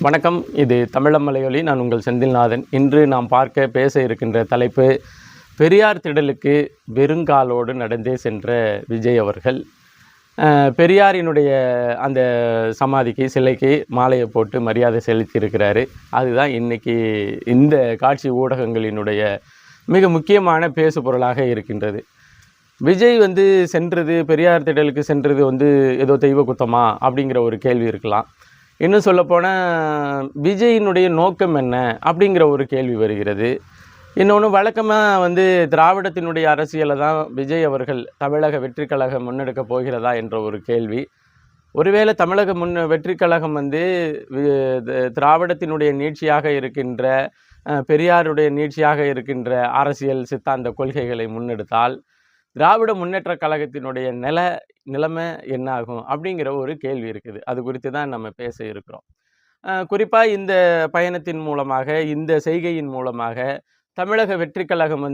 வணக்கம். இது தமிழம் மலையொலி. நான் உங்கள் செந்தில்நாதன். இன்று நாம் பேச இருக்கின்ற தலைப்பு, பெரியார் திடலுக்கு வெறுங்காலோடு நடந்தே சென்ற விஜய் அவர்கள் பெரியாரினுடைய அந்த சமாதிக்கு, சிலைக்கு மாலையை போட்டு மரியாதை செலுத்தியிருக்கிறாரு. அதுதான் இன்றைக்கி இந்த காட்சி ஊடகங்களினுடைய மிக முக்கியமான பேசு பொருளாக இருக்கின்றது. விஜய் சென்றது, பெரியார் திடலுக்கு சென்றது ஏதோ தெய்வ குத்தமா அப்படிங்கிற ஒரு கேள்வி இருக்கலாம். இன்னும் சொல்லப்போனால் விஜயினுடைய நோக்கம் என்ன அப்படிங்கிற ஒரு கேள்வி வருகிறது. இன்னொன்று, வழக்கமாக திராவிடத்தினுடைய அரசியலை தான் விஜய் அவர்கள் தமிழக வெற்றி கழகம் முன்னெடுக்க போகிறதா என்ற ஒரு கேள்வி. ஒருவேளை தமிழக வெற்றி கழகம் திராவிடத்தினுடைய நீட்சியாக இருக்கின்ற, பெரியாருடைய நீட்சியாக இருக்கின்ற அரசியல் சித்தாந்த கொள்கைகளை முன்னெடுத்தால் திராவிட முன்னேற்ற கழகத்தினுடைய நிலைமை என்ன ஆகும் அப்படிங்கிற ஒரு கேள்வி இருக்குது. அது குறித்து தான் நம்ம பேச இருக்கிறோம். குறிப்பாக இந்த பயணத்தின் மூலமாக, இந்த செய்கையின் மூலமாக தமிழக வெற்றி கழகம்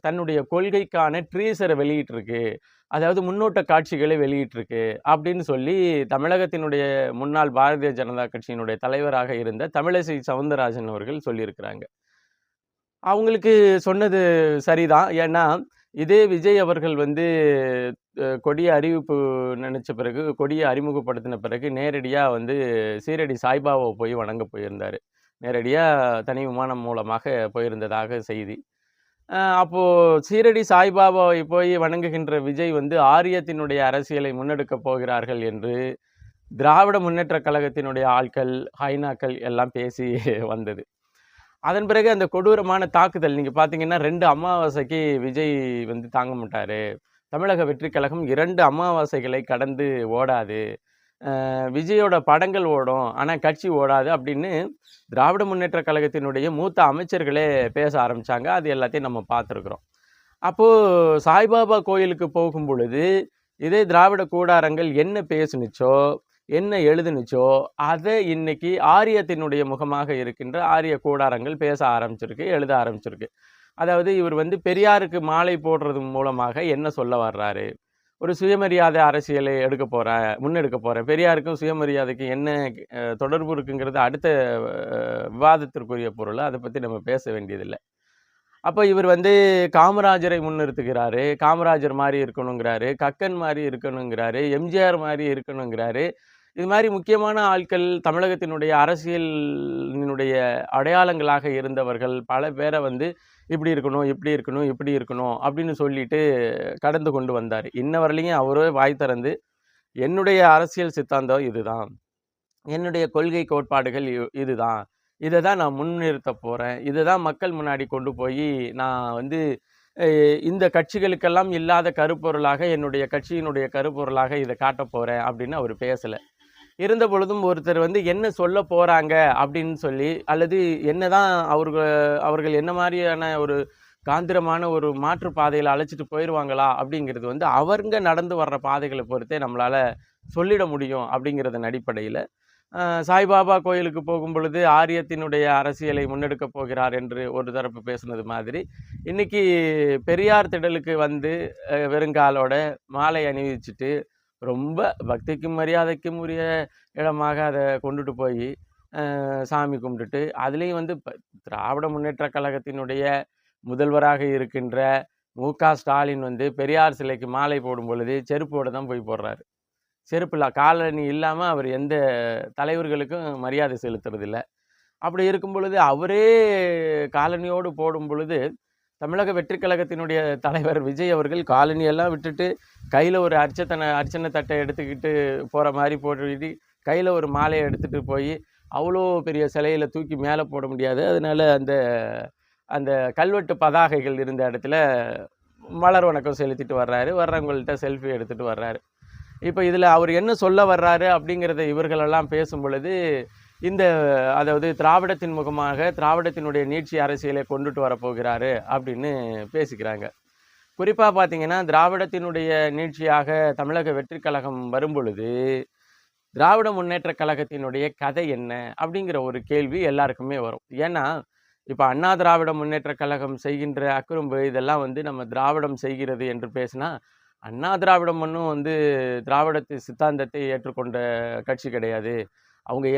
தன்னுடைய கொள்கைக்கான ட்ரீசரை வெளியிட்டிருக்கு, அதாவது முன்னோட்ட காட்சிகளை வெளியிட்டிருக்கு அப்படின்னு சொல்லி தமிழகத்தினுடைய முன்னாள் பாரதிய ஜனதா கட்சியினுடைய தலைவராக இருந்த தமிழிசை சவுந்தரராஜன் அவர்கள் சொல்லியிருக்கிறாங்க. அவங்களுக்கு சொன்னது சரிதான். ஏன்னா இதே விஜய் அவர்கள் கொடிய அறிவிப்பு நினச்ச பிறகு, கொடியை அறிமுகப்படுத்தின பிறகு நேரடியாக சீரடி சாய்பாபாவை போய் வணங்க போயிருந்தார். நேரடியாக தனி விமானம் மூலமாக போயிருந்ததாக செய்தி. அப்போது சீரடி சாய்பாபாவை போய் வணங்குகின்ற விஜய் ஆரியத்தினுடைய அரசியலை முன்னெடுக்கப் போகிறார்கள் என்று திராவிட முன்னேற்ற கழகத்தினுடைய ஆட்கள், ஹைனாக்கள் எல்லாம் பேசி வந்தது. அதன் பிறகு அந்த கொடூரமான தாக்குதல் நீங்கள் பார்த்தீங்கன்னா, 2 அமாவாசைக்கு விஜய் தாங்க மாட்டார், தமிழக வெற்றி கழகம் 2 அமாவாசைகளை கடந்து ஓடாது, விஜயோட படங்கள் ஓடும் ஆனால் கட்சி ஓடாது அப்படின்னு திராவிட முன்னேற்ற கழகத்தினுடைய மூத்த அமைச்சர்களே பேச ஆரம்பித்தாங்க. அது எல்லாத்தையும் நம்ம பார்த்துருக்குறோம். அப்போது சாய்பாபா கோயிலுக்கு போகும் பொழுது இதே திராவிட கூடாரங்கள் என்ன பேசுனுச்சோ, என்ன எழுதுனுச்சோ, அதை இன்னைக்கு ஆரியத்தினுடைய முகமாக இருக்கின்ற ஆரிய கூடாரங்கள் பேச ஆரம்பிச்சிருக்கு, எழுத ஆரம்பிச்சிருக்கு. அதாவது இவர் பெரியாருக்கு மாலை போடுறது மூலமாக என்ன சொல்ல வர்றாரு, ஒரு சுயமரியாதை அரசியலை முன்னெடுக்க போகிறேன், பெரியாருக்கும் சுயமரியாதைக்கு என்ன தொடர்பு இருக்குங்கிறது அடுத்த விவாதத்திற்குரிய பொருள். அதை பற்றி நம்ம பேச வேண்டியதில்லை. அப்போ இவர் காமராஜரை முன்னிறுத்துகிறாரு, காமராஜர் மாதிரி இருக்கணுங்கிறாரு, கக்கன் மாதிரி இருக்கணுங்கிறாரு, எம்ஜிஆர் மாதிரி இருக்கணுங்கிறாரு. இது மாதிரி முக்கியமான ஆட்கள், தமிழகத்தினுடைய அரசியலினுடைய அடையாளங்களாக இருந்தவர்கள் பல பேரை இப்படி இருக்கணும், இப்படி இருக்கணும், இப்படி இருக்கணும் அப்படின்னு சொல்லிட்டு கடந்து கொண்டு வந்தார். இன்ன வரலையும் அவரே வாய் திறந்து என்னுடைய அரசியல் சித்தாந்தம் இதுதான், என்னுடைய கொள்கை கோட்பாடுகள் இதுதான், இதை தான் நான் முன்னிறுத்த போகிறேன், இதை தான் மக்கள் முன்னாடி கொண்டு போய் நான் இந்த கட்சிகளுக்கெல்லாம் இல்லாத கருப்பொருளாக, என்னுடைய கட்சியினுடைய கருப்பொருளாக இதை காட்ட போகிறேன் அப்படின்னு அவர் பேசலை. இருந்த பொழுதும் ஒருத்தர் என்ன சொல்ல போகிறாங்க அப்படின்னு சொல்லி, அல்லது என்னதான் அவர்கள் என்ன மாதிரியான ஒரு காந்திரமான ஒரு மாற்று பாதையில் அழைச்சிட்டு போயிடுவாங்களா அப்படிங்கிறது அவங்க நடந்து வர்ற பாதைகளை பொறுத்தே நம்மளால் சொல்லிட முடியும். அப்படிங்கிறதன் அடிப்படையில் சாய்பாபா கோயிலுக்கு போகும் பொழுது ஆரியத்தினுடைய அரசியலை முன்னெடுக்க போகிறார் என்று ஒரு தரப்பு பேசுனது மாதிரி, இன்னைக்கு பெரியார் திடலுக்கு வெறுங்காலோட மாலை அணிவிச்சுட்டு ரொம்ப பக்திக்கும் மரியாதைக்கும் உரிய இடமாக அதை கொண்டுட்டு போய் சாமி கும்பிட்டுட்டு, அதுலேயும் திராவிட முன்னேற்ற கழகத்தினுடைய முதல்வராக இருக்கின்ற மு.க. ஸ்டாலின் பெரியார் சிலைக்கு மாலை போடும் பொழுது செருப்போடு தான் போய் போடுறாரு. செருப்பு காலணி இல்லாமல் அவர் எந்த தலைவர்களுக்கும் மரியாதை செலுத்துறதில்லை. அப்படி இருக்கும் பொழுது அவரே காலனியோடு போடும் பொழுது தமிழக வெற்றி கழகத்தினுடைய தலைவர் விஜய் அவர்கள் காலனியெல்லாம் விட்டுட்டு கையில் ஒரு அர்ச்சனை தட்டை எடுத்துக்கிட்டு போகிற மாதிரி போட்டு, கையில் ஒரு மாலையை எடுத்துகிட்டு போய் அவ்வளோ பெரிய சிலையில் தூக்கி மேலே போட முடியாது. அதனால் அந்த கல்வெட்டு பதாகைகள் இருந்த இடத்துல மலர் வணக்கம் செலுத்திட்டு வர்றாரு, வர்றவங்கள்ட்ட செல்ஃபி எடுத்துகிட்டு வர்றாரு. இப்போ இதில் அவர் என்ன சொல்ல வர்றாரு அப்படிங்கிறத இவர்களெல்லாம் பேசும் பொழுது, அதாவது திராவிடத்தின் முகமாக திராவிடத்தினுடைய நீட்சி அரசியலை கொண்டுட்டு வரப்போகிறாரு அப்படின்னு பேசிக்கிறாங்க. குறிப்பாக பார்த்தீங்கன்னா, திராவிடத்தினுடைய நீட்சியாக தமிழக வெற்றி கழகம் வரும் பொழுது திராவிட முன்னேற்ற கழகத்தினுடைய கதை என்ன அப்படிங்கிற ஒரு கேள்வி எல்லாருக்குமே வரும். ஏன்னா இப்போ அண்ணா திராவிட முன்னேற்ற கழகம் செய்கின்ற அக்குறும்பு இதெல்லாம் நம்ம திராவிடம் செய்கிறது என்று பேசினா, அண்ணா திராவிடம் ஒன்றும் திராவிடத்து சித்தாந்தத்தை ஏற்றுக்கொண்ட கட்சி கிடையாது, அவங்க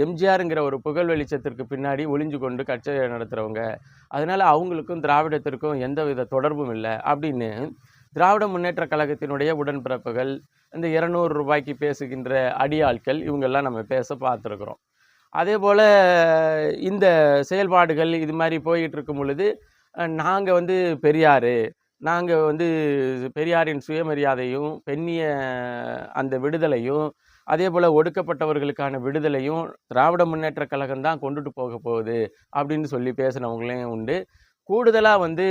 எம்ஜிஆருங்கிற ஒரு புகழ் வெளிச்சத்திற்கு பின்னாடி ஒளிஞ்சு கொண்டு கட்சி நடத்துகிறவங்க. அதனால் அவங்களுக்கும் திராவிடத்திற்கும் எந்தவித தொடர்பும் இல்லை அப்படின்னு திராவிட முன்னேற்ற கழகத்தினுடைய உடன்பிறப்புகள், இந்த 200 ரூபாய்க்கு பேசுகின்ற அடியாட்கள் இவங்கெல்லாம் நம்ம பேச பார்த்துருக்குறோம். அதே போல் இந்த செயல்பாடுகள் இது மாதிரி போயிட்டு இருக்கும் பொழுது நாங்கள் வந்து நாங்கள் வந்து பெரியாரின் சுயமரியாதையும் பெண்ணிய அந்த விடுதலையும் அதே போல் ஒடுக்கப்பட்டவர்களுக்கான விடுதலையும் திராவிட முன்னேற்ற கழகம் தான் கொண்டுட்டு போக போகுது அப்படின்னு சொல்லி பேசினவங்களையும் உண்டு. கூடுதலாக வந்து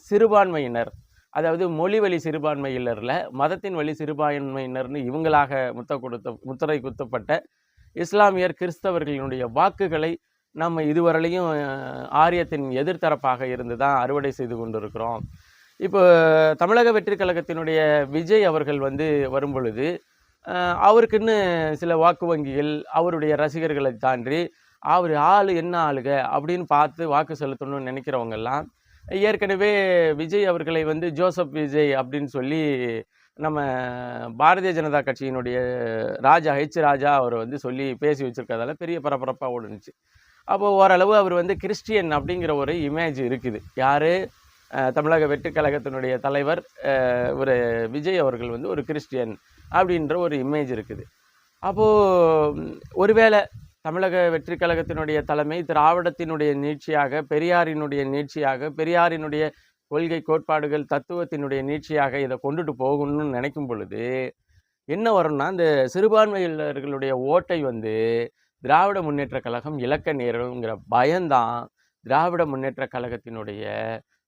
சிறுபான்மையினர், அதாவது மொழி வழி சிறுபான்மையினரில் மதத்தின் வழி சிறுபான்மையினர்னு இவங்களாக முத்திரை குத்தப்பட்ட இஸ்லாமியர் கிறிஸ்தவர்களினுடைய வாக்குகளை நம்ம இதுவரையிலையும் ஆரியத்தின் எதிர்த்தரப்பாக இருந்து தான் அறுவடை செய்து கொண்டிருக்கிறோம். இப்போ தமிழக வெற்றி கழகத்தினுடைய விஜய் அவர்கள் வந்து வரும் பொழுது அவருக்குன்னு சில வாக்கு வங்கிகள், அவருடைய ரசிகர்களை தாண்டி அவர் என்ன ஆளுக அப்படின்னு பார்த்து வாக்கு செலுத்தணும்னு நினைக்கிறவங்கெல்லாம் ஏற்கனவே விஜய் அவர்களை வந்து ஜோசப் விஜய் அப்படின்னு சொல்லி நம்ம பாரதிய ஜனதா கட்சியினுடைய ராஜா அவர் வந்து சொல்லி பேசி வச்சுருக்கிறதால பெரிய பரபரப்பாக ஓடுனுச்சு. அப்போது ஓரளவு அவர் வந்து கிறிஸ்டியன் அப்படிங்கிற ஒரு இமேஜ் இருக்குது. யார்? தமிழக வெற்றி கழகத்தினுடைய தலைவர் ஒரு விஜய் அவர்கள் வந்து ஒரு கிறிஸ்டியன் அப்படின்ற ஒரு இமேஜ் இருக்குது. அப்போது ஒருவேளை தமிழக வெற்றி கழகத்தினுடைய தலைமை திராவிடத்தினுடைய நீட்சியாக, பெரியாரினுடைய நீட்சியாக, பெரியாரினுடைய கொள்கை கோட்பாடுகள் தத்துவத்தினுடைய நீட்சியாக இதை கொண்டுட்டு போகணும்னு நினைக்கும் பொழுது என்ன வரும்னா, இந்த சிறுபான்மையினர்களுடைய ஓட்டை வந்து திராவிட முன்னேற்ற கழகம் இழக்க நேருங்கிற பயம்தான் திராவிட முன்னேற்ற கழகத்தினுடைய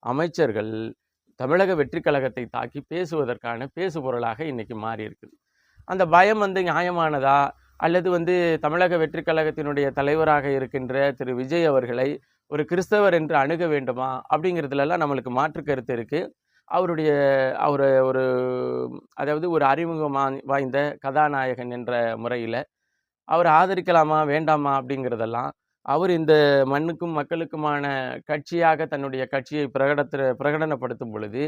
அமைச்சர்கள் தமிழக வெற்றி கழகத்தை தாக்கி பேசுவதற்கான பேசுபொருளாக இன்னைக்கு மாறி இருக்குது. அந்த பயம் வந்து நியாயமானதா, அல்லது வந்து தமிழக வெற்றி கழகத்தினுடைய தலைவராக இருக்கின்ற திரு விஜய் அவர்களை ஒரு கிறிஸ்தவர் என்று அணுக வேண்டுமா அப்படிங்கிறதுலலாம் நம்மளுக்கு மாற்று கருத்து இருக்குது. அவர் அதாவது ஒரு அறிமுகம் வாய்ந்த கதாநாயகன் என்ற முறையில் அவர் ஆதரிக்கலாமா வேண்டாமா அப்படிங்கிறதெல்லாம் அவர் இந்த மண்ணுக்கும் மக்களுக்குமான கட்சியாக தன்னுடைய கட்சியை பிரகடனப்படுத்தும் பொழுது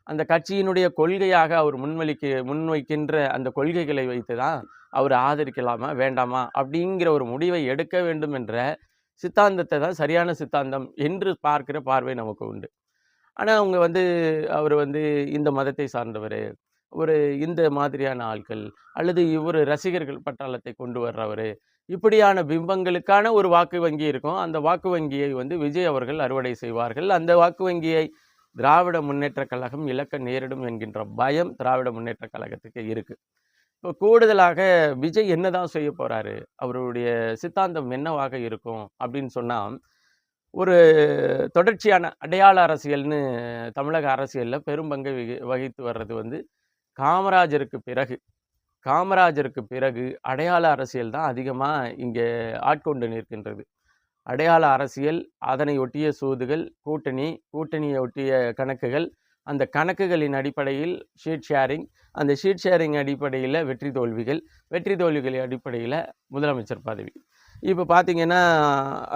அந்த கட்சியினுடைய கொள்கையாக அவர் முன்வைக்கின்ற அந்த கொள்கைகளை வைத்து தான் அவர் ஆதரிக்கலாமா வேண்டாமா அப்படிங்கிற ஒரு முடிவை எடுக்க வேண்டும் என்ற சித்தாந்தத்தை தான் சரியான சித்தாந்தம் என்று பார்க்கிற பார்வை நமக்கு உண்டு. ஆனால் அவர் வந்து இந்த மதத்தை சார்ந்தவர், ஒரு இந்த மாதிரியான ஆட்கள், அல்லது இவர் ரசிகர்கள் பட்டாளத்தை கொண்டு வர்றவர், இப்படியான பிம்பங்களுக்கான ஒரு வாக்கு வங்கி இருக்கும். அந்த வாக்கு வங்கியை வந்து விஜய் அவர்கள் அறுவடை செய்வார்கள். அந்த வாக்கு வங்கியை திராவிட முன்னேற்ற கழகம் இழக்க நேரிடும் என்கின்ற பயம் திராவிட முன்னேற்ற கழகத்துக்கு இருக்கு. இப்போ கூடுதலாக விஜய் என்னதான் செய்ய போறாரு, அவருடைய சித்தாந்தம் என்னவாக இருக்கும் அப்படின்னு சொன்னால், ஒரு தொடர்ச்சியான அடையாள அரசியல்னு தமிழக அரசியலில் பெரும்பங்கை வகித்து வர்றது வந்து காமராஜருக்கு பிறகு அடையாள அரசியல் தான் அதிகமாக இங்கே ஆட்கொண்டு நிற்கின்றது. அடையாள அரசியல், அதனை ஒட்டிய சூதுகள், கூட்டணியை ஒட்டிய கணக்குகள், அந்த கணக்குகளின் அடிப்படையில் ஷீட் ஷேரிங், அந்த ஷீட் ஷேரிங் அடிப்படையில் வெற்றி தோல்விகளின் அடிப்படையில் முதலமைச்சர் பதவி. இப்போ பார்த்தீங்கன்னா,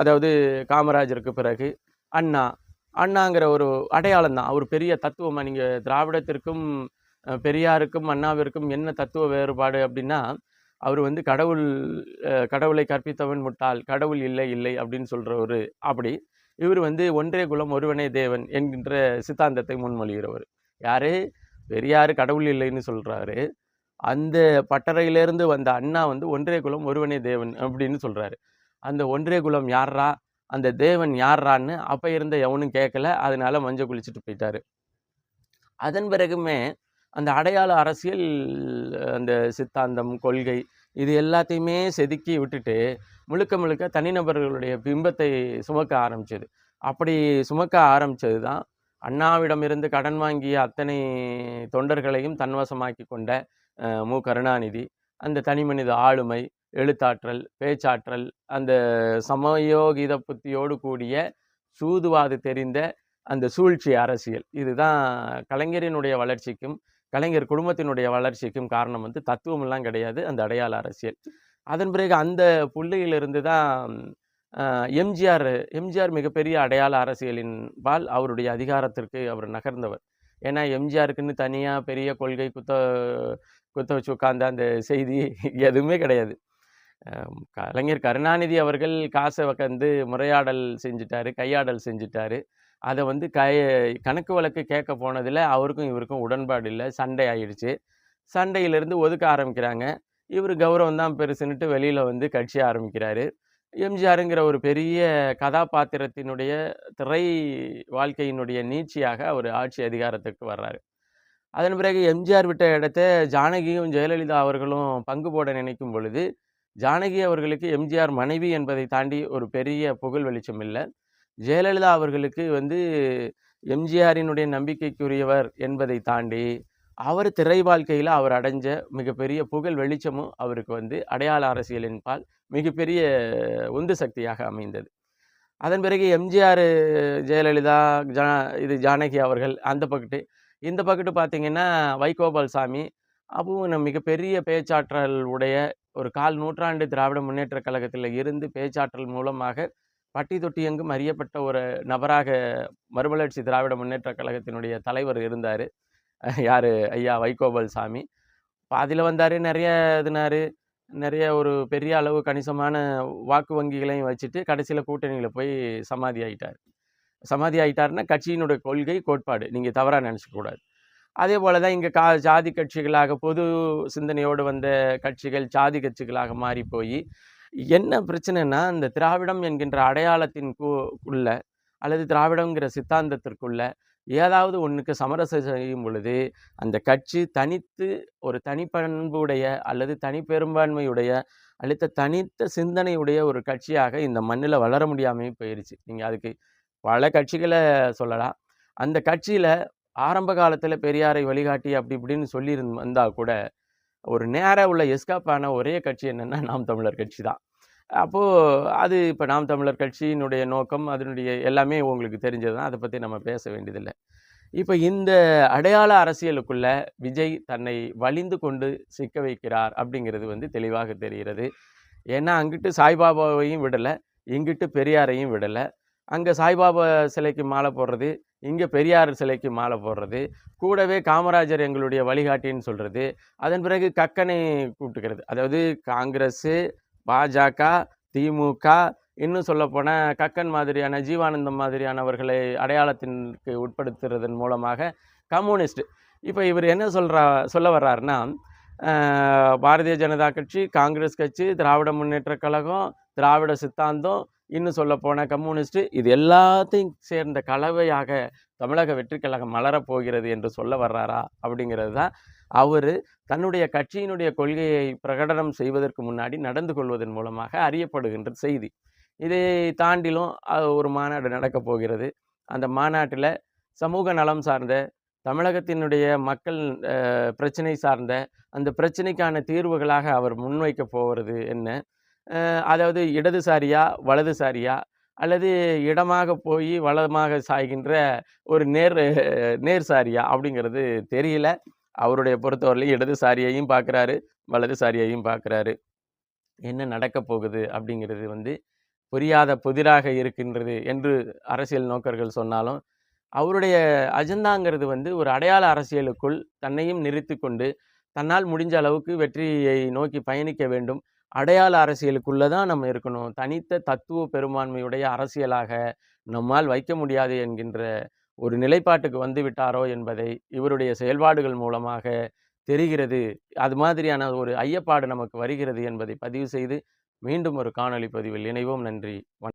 அதாவது காமராஜருக்கு பிறகு அண்ணாங்கிற ஒரு அடையாளம் தான். அவர் பெரிய தத்துவமாக, நீங்கள் திராவிடத்திற்கும் பெரியாருக்கும் அண்ணாவிற்கும் என்ன தத்துவ வேறுபாடு அப்படின்னா, அவர் வந்து கடவுளை கற்பித்தவன் முட்டாள், கடவுள் இல்லை அப்படின்னு சொல்கிறவர். அப்படி இவர் வந்து ஒன்றே குலம் ஒருவனே தேவன் என்கின்ற சித்தாந்தத்தை முன்மொழிகிறவர். யாரு? பெரியார் கடவுள் இல்லைன்னு சொல்கிறாரு. அந்த பட்டறையிலேருந்து வந்த அண்ணா வந்து ஒன்றே குலம் ஒருவனே தேவன் அப்படின்னு சொல்கிறாரு. அந்த ஒன்றே குலம் யார்ரா, அந்த தேவன் யார்ரான்னு அப்போ இருந்த எவனும் கேட்கல. அதனால மஞ்சள் குளிச்சுட்டு போயிட்டாரு. அதன் பிறகுமே அந்த அடையாள அரசியல், அந்த சித்தாந்தம், கொள்கை இது எல்லாத்தையுமே செதுக்கி விட்டுட்டு முழுக்க தனிநபர்களுடைய பிம்பத்தை சுமக்க ஆரம்பிச்சது. அப்படி சுமக்க ஆரம்பித்தது தான் அண்ணாவிடமிருந்து கடன் வாங்கிய அத்தனை தொண்டர்களையும் தன்வசமாக்கி கொண்ட மு. கருணாநிதி. அந்த தனிமனித ஆளுமை, எழுத்தாற்றல், பேச்சாற்றல், அந்த சமயோகித புத்தியோடு கூடிய சூதுவாது தெரிந்த அந்த சூழ்ச்சி அரசியல், இதுதான் கலைஞரினுடைய வளர்ச்சிக்கும் கலைஞர் குடும்பத்தினுடைய வளர்ச்சிக்கும் காரணம். வந்து தத்துவமெல்லாம் கிடையாது, அந்த அடையாள அரசியல். அதன் பிறகு அந்த புள்ளியிலிருந்து தான் எம்ஜிஆர் மிகப்பெரிய அடையாள அரசியலின் பால் அவருடைய அதிகாரத்திற்கு அவர் நகர்ந்தவர். ஏன்னா எம்ஜிஆருக்குன்னு தனியாக பெரிய கொள்கை குத்த வச்சு உட்கார்ந்த அந்த செய்தி எதுவுமே கிடையாது. கலைஞர் கருணாநிதி அவர்கள் காசை வந்து முறையாடல் செஞ்சுட்டாரு, கையாடல் செஞ்சுட்டாரு. அத வந்து கணக்கு வழக்கு கேட்க போனதில அவருக்கும் இவருக்கும் உடன்பாடு இல்ல. சண்டை ஆயிடுச்சு. சண்டையிலிருந்து ஒதுக்க ஆரம்பிக்கிறாங்க. இவரு கௌரவம் தான் பெருசுன்னுட்டு வெளியில வந்து கட்சி ஆரம்பிக்கிறாரு. எம்ஜிஆருங்கிற ஒரு பெரிய கதாபாத்திரத்தினுடைய திரை வாழ்க்கையினுடைய நீட்சியாக அவரு ஆட்சி அதிகாரத்துக்கு வர்றாரு. அதன் பிறகு எம்ஜிஆர் விட்ட இடத்த ஜானகியும், ஜெயலலிதா அவர்களும் பங்கு போட நினைக்கும் பொழுது, ஜானகி அவர்களுக்கு எம்ஜிஆர் மனைவி என்பதை தாண்டி ஒரு பெரிய புகழ் வெளிச்சம் இல்ல. ஜெயலலிதா அவர்களுக்கு வந்து எம்ஜிஆரினுடைய நம்பிக்கைக்குரியவர் என்பதை தாண்டி, அவர் திரை வாழ்க்கையில அவர் அடைஞ்ச மிகப்பெரிய புகழ் வெளிச்சமும் அவருக்கு வந்து அடையாள அரசியலின்பால் மிகப்பெரிய உந்து சக்தியாக அமைந்தது. அதன் பிறகு எம்ஜிஆர், ஜெயலலிதா, ஜா இது ஜானகி அவர்கள் அந்த பக்கட்டு. இந்த பக்கட்டு பார்த்தீங்கன்னா, வைகோபால்சாமி. அப்பவும் மிகப்பெரிய பேச்சாற்றல் உடைய ஒரு 1/4 நூற்றாண்டு திராவிட முன்னேற்றக் கழகத்தில இருந்து பேச்சாற்றல் மூலமாக பட்டி தொட்டி எங்கும் அறியப்பட்ட ஒரு நபராக மறுமலர்ச்சி திராவிட முன்னேற்றக் கழகத்தினுடைய தலைவர் இருந்தாரு. யாரு? ஐயா வைகோபால்சாமி. பாதியில வந்தாரு, நெறைய இதுனாரு. நெறைய ஒரு பெரிய அளவு கணிசமான வாக்கு வங்கிகளையும் வச்சுட்டு, கடைசியில கூட்டணியில போய் சமாதி ஆயிட்டாரு. சமாதி ஆயிட்டாருன்னா, கட்சியினுடைய கொள்கை, கோட்பாடு. நீங்க தவறா நெனச்சுக்க கூடாது. அதே போல தான் இங்க ஜாதி கட்சிகளாக பொது சிந்தனையோடு வந்த கட்சிகள், சாதி கட்சிகளாக மாறி போயி, என்ன பிரச்சனைன்னா, இந்த திராவிடம் என்கின்ற அடையாளத்தின் உள்ள அல்லது திராவிடம்ங்கிற சித்தாந்தத்திற்குள்ள ஏதாவது ஒண்ணுக்கு சமரசம் செய்யும் பொழுது, அந்த கட்சி தனித்து ஒரு தனிப்பண்புடைய அல்லது தனிப்பெரும்பான்மையுடைய அல்லது தனித்த சிந்தனையுடைய ஒரு கட்சியாக இந்த மண்ணுல வளர முடியாமயே போயிருச்சு. நீங்க அதுக்கு பல கட்சிகள சொல்லலாம். அந்த கட்சியில ஆரம்ப காலத்துல பெரியாரை வழிகாட்டி அப்படி இப்படின்னு வந்தா கூட, ஒரு நேரா உள்ள எஸ்கேப் ஆன ஒரே கட்சி என்னன்னா, நாம் தமிழர் கட்சி தான். அப்போ அது இப்ப நாம் தமிழர் கட்சியினுடைய நோக்கம், அதனுடைய எல்லாமே உங்களுக்கு தெரிஞ்சது தான். அத பத்தி நம்ம பேச வேண்டியதில்ல. இப்ப இந்த அடையாள அரசியலுக்குள்ள விஜய் தன்னை வலிந்து கொண்டு சிக்க வைக்கிறார் அப்படிங்கிறது வந்து தெளிவாக தெரிகிறது. ஏன்னா, அங்கிட்டு சாய்பாபாவையும் விடல, இங்கிட்டு பெரியாரையும் விடல. அங்க சாய்பாபா சிலைக்கு மாலை போடுறது, இங்க பெரியார் சிலைக்கு மாலை போடுறது, கூடவே காமராஜர் எங்களுடைய வழிகாட்டின்னு சொல்றது, அதன் பிறகு கக்கனை கூப்பிட்டுக்கிறது. அதாவது காங்கிரஸு, பாஜக, திமுக, இன்னும் சொல்லப்போனா கக்கன் மாதிரியான, ஜீவானந்தம் மாதிரியானவர்களை அடையாளத்திற்கு உட்படுத்துறதன் மூலமாக கம்யூனிஸ்ட். இப்ப இவரு என்ன சொல்ல வர்றாருன்னா, பாரதிய ஜனதா கட்சி, காங்கிரஸ் கட்சி, திராவிட முன்னேற்றக் கழகம், திராவிட சித்தாந்தம், இன்னும் சொல்லப்போனா கம்யூனிஸ்ட், இது எல்லாத்தையும் சேர்ந்த கலவையாக தமிழக வெற்றிக் கழகம் மலரப் போகிறது என்று சொல்ல வர்றாரா? அப்படிங்கிறது தான் அவரு தன்னுடைய கட்சியினுடைய கொள்கையை பிரகடனம் செய்வதற்கு முன்னாடி நடந்து கொள்வதன் மூலமாக அறியப்படுகின்ற செய்தி. இதை தாண்டிலும் ஒரு மாநாடு நடக்கப் போகிறது. அந்த மாநாட்டில சமூக நலம் சார்ந்த, தமிழகத்தினுடைய மக்கள் பிரச்சனை சார்ந்த, அந்த பிரச்சனைக்கான தீர்வுகளாக அவர் முன்வைக்கப் போவது என்ன? அதாவது இடதுசாரியா, வலதுசாரியா, அல்லது இடமாக போய் வலமாக சாய்கின்ற ஒரு நேர்சாரியா அப்படிங்கிறது தெரியல. அவருடைய பொறுத்தவரையிலும் இடதுசாரியையும் பார்க்குறாரு, வலதுசாரியையும் பார்க்குறாரு. என்ன நடக்கப் போகுது அப்படிங்கிறது வந்து புரியாத புதிராக இருக்கின்றது என்று அரசியல் நோக்கர்கள் சொன்னாலும், அவருடைய அஜெண்டாங்கிறது வந்து ஒரு அடையாள அரசியலுக்குள் தன்னையும் நிறுத்திக்கொண்டு, தன்னால் முடிஞ்ச அளவுக்கு வெற்றியை நோக்கி பயணிக்க வேண்டும். அடையாள அரசியலுக்குள்ள தான் நம்ம இருக்கணும். தனித்த தத்துவ பெரும்பான்மையுடைய அரசியலாக நம்மால் வைக்க முடியாது என்கின்ற ஒரு நிலைப்பாட்டுக்கு வந்து விட்டாரோ என்பதை இவருடைய செயல்பாடுகள் மூலமாக தெரிகிறது. அது மாதிரியான ஒரு ஐயப்பாடு நமக்கு வருகிறது என்பதை பதிவு செய்து, மீண்டும் ஒரு காணொளி பதிவில் இணைவோம். நன்றி.